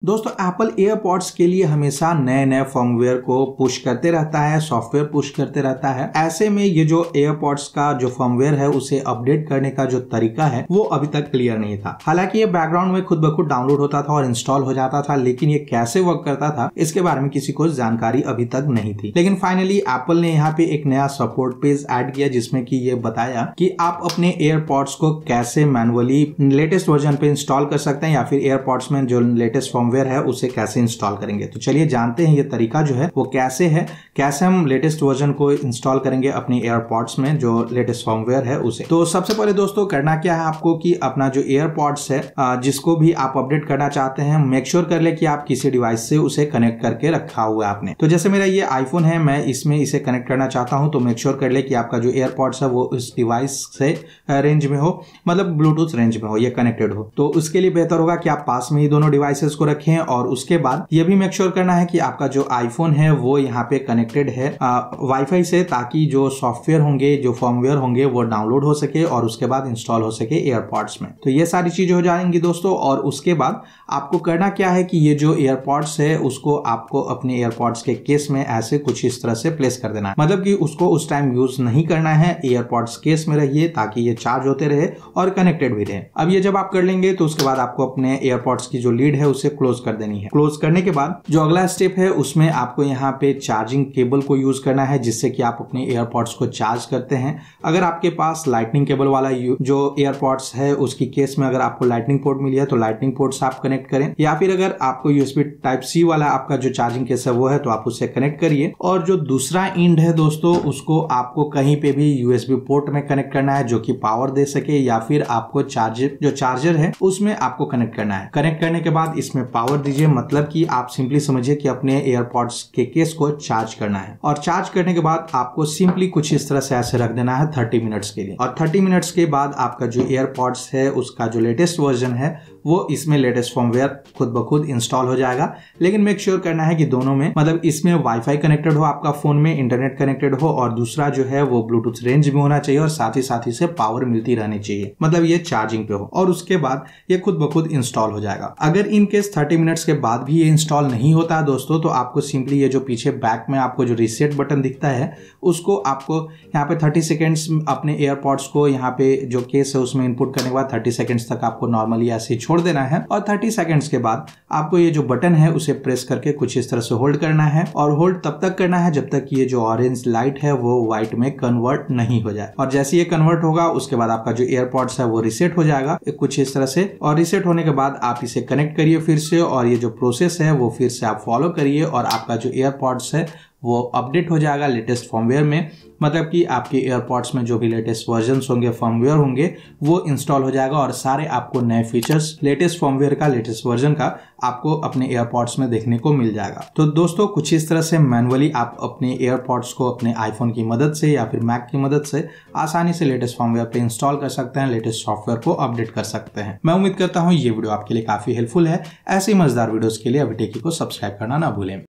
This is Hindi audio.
दोस्तों एप्पल एयरपॉड्स के लिए हमेशा नए नए फर्मवेयर को पुश करते रहता है, सॉफ्टवेयर पुश करते रहता है। ऐसे में ये जो एयरपॉड्स का जो फर्मवेयर है उसे अपडेट करने का जो तरीका है वो अभी तक क्लियर नहीं था। हालांकि ये बैकग्राउंड में खुद ब खुद डाउनलोड होता था और इंस्टॉल हो जाता था, लेकिन ये कैसे वर्क करता था इसके बारे में किसी को जानकारी अभी तक नहीं थी। लेकिन फाइनली एप्पल ने यहाँ पे एक नया सपोर्ट पेज ऐड किया जिसमें कि ये बताया कि आप अपने एयरपॉड्स को कैसे मैनुअली लेटेस्ट वर्जन पे इंस्टॉल कर सकते हैं या फिर एयरपॉड्स में जो लेटेस्ट फर्मवेयर है उसे कैसे इंस्टॉल करेंगे। तो चलिए जानते हैं ये तरीका जो है वो कैसे है, कैसे हम लेटेस्ट वर्जन को इंस्टॉल करेंगे अपने एयरपॉड्स में जो लेटेस्ट फर्मवेयर है उसे। तो सबसे पहले दोस्तों करना क्या है आपको कि अपना जो एयरपॉड्स है जिसको भी आप अपडेट करना चाहते हैं मेक श्योर कर ले कि आप किसी डिवाइस से उसे कनेक्ट करके रखा हुआ है आपने। तो जैसे मेरा ये आईफोन है, मैं इसमें इसे कनेक्ट करना चाहता हूं, तो मेक श्योर कर ले कि आपका जो एयरपॉड्स है वो उस डिवाइस से रेंज में हो, मतलब ब्लूटूथ रेंज में हो, ये कनेक्टेड हो। तो उसके लिए बेहतर होगा कि आप पास में ही दोनों डिवाइसेस को रखें और उसके बाद ये भी मेक श्योर करना है कि आपका जो आईफोन है वो यहाँ पे कनेक्टेड है वाईफाई से, ताकि जो सॉफ्टवेयर होंगे, जो फर्मवेयर होंगे वो डाउनलोड हो सके और उसके बाद इंस्टॉल हो सके एयरपॉड्स में। तो ये सारी चीजें हो जाएंगी दोस्तों। और उसके बाद आपको करना क्या है कि ये जो एयरपॉड्स है उसको आपको अपने एयरपॉड्स के केस में ऐसे कुछ इस तरह से प्लेस कर देना है, मतलब कि उसको उस टाइम यूज नहीं करना है, एयरपॉड्स केस में रहिए ताकि ये चार्ज होते रहे और कनेक्टेड भी रहे। अब ये जब आप कर लेंगे तो उसके बाद आपको अपने एयरपॉड्स की जो लीड है उसे क्लोज कर देनी है। क्लोज करने के बाद जो अगला स्टेप है उसमें आपको यहाँ पे चार्जिंग केबल को यूज करना है जिससे कि आप अपने एयरपॉड्स को चार्ज करते हैं। अगर आपके पास लाइटनिंग केबल वाला जो एयरपॉड्स है उसकी केस में अगर आपको लाइटनिंग पोर्ट मिली है तो लाइटनिंग पोर्ट से आप कनेक्ट करें, या फिर अगर आपको यूएसबी टाइप सी वाला आपका जो चार्जिंग केस है वो है तो आप उससे कनेक्ट करिए। और जो दूसरा इंड है दोस्तों उसको आपको कहीं पे भी यूएसबी पोर्ट में कनेक्ट करना है जो कि पावर दे सके, या फिर आपको चार्जर है उसमें आपको कनेक्ट करना है। कनेक्ट करने के बाद इसमें पावर दीजिए, मतलब कि आप सिंपली समझिए कि अपने एयरपॉड्स के केस को चार्ज करना है। और चार्ज करने के बाद आपको सिंपली कुछ इस तरह से ऐसे रख देना है 30 मिनट्स के लिए। और 30 मिनट्स के बाद आपका जो एयरपॉड्स है उसका जो लेटेस्ट वर्जन है वो इसमें लेटेस्ट फर्मवेयर खुद ब खुद इंस्टॉल हो जाएगा। लेकिन मेक श्योर करना है कि दोनों में, मतलब इसमें वाईफाई कनेक्टेड हो, आपका फोन में इंटरनेट कनेक्टेड हो, और दूसरा जो है वो ब्लूटूथ रेंज में होना चाहिए और साथ ही से पावर मिलती रहनी चाहिए, मतलब ये चार्जिंग पे हो। और उसके बाद ये खुद ब खुद इंस्टॉल हो जाएगा। अगर इन केस 30 मिनट्स के बाद भी ये इंस्टॉल नहीं होता है दोस्तों तो आपको सिंपली ये जो पीछे बैक में आपको जो रीसेट बटन दिखता है उसको आपको यहाँ पे 30 सेकेंड्स अपने एयरपॉड्स को यहाँ पे जो केस है उसमें इनपुट करने के बाद 30 सेकेंड्स तक आपको नॉर्मली ऐसे ही छोड़ देना है। और 30 सेकेंड्स के बाद आपको ये जो बटन है उसे प्रेस करके कुछ इस तरह से होल्ड करना है, और होल्ड तब तक करना है जब तक ये जो ऑरेंज लाइट है वो व्हाइट में कन्वर्ट नहीं हो जाए। और जैसे ये कन्वर्ट होगा उसके बाद आपका जो एयरपॉड्स है वो रीसेट हो जाएगा कुछ इस तरह से। और रीसेट होने के बाद आप इसे कनेक्ट करिए फिर से, और ये जो प्रोसेस है वो फिर से आप फॉलो करिए और आपका जो एयरपॉड्स है वो अपडेट हो जाएगा लेटेस्ट फर्मवेयर में। मतलब कि आपके एयरपॉड्स में जो भी लेटेस्ट वर्जन होंगे, फर्मवेयर होंगे, वो इंस्टॉल हो जाएगा और सारे आपको नए फीचर्स लेटेस्ट फर्मवेयर का, लेटेस्ट वर्जन का आपको अपने एयरपॉड्स में देखने को मिल जाएगा। तो दोस्तों कुछ इस तरह से मैनुअली आप अपने एयरपॉड्स को अपने आईफोन की मदद से या फिर मैक की मदद से आसानी से लेटेस्ट फर्मवेयर पे इंस्टॉल कर सकते हैं, लेटेस्ट सॉफ्टवेयर को अपडेट कर सकते हैं। मैं उम्मीद करता हूँ ये वीडियो आपके लिए काफी हेल्पफुल है। ऐसे ही मजेदार वीडियोस के लिए अभी टेकी को सब्सक्राइब करना ना भूलें।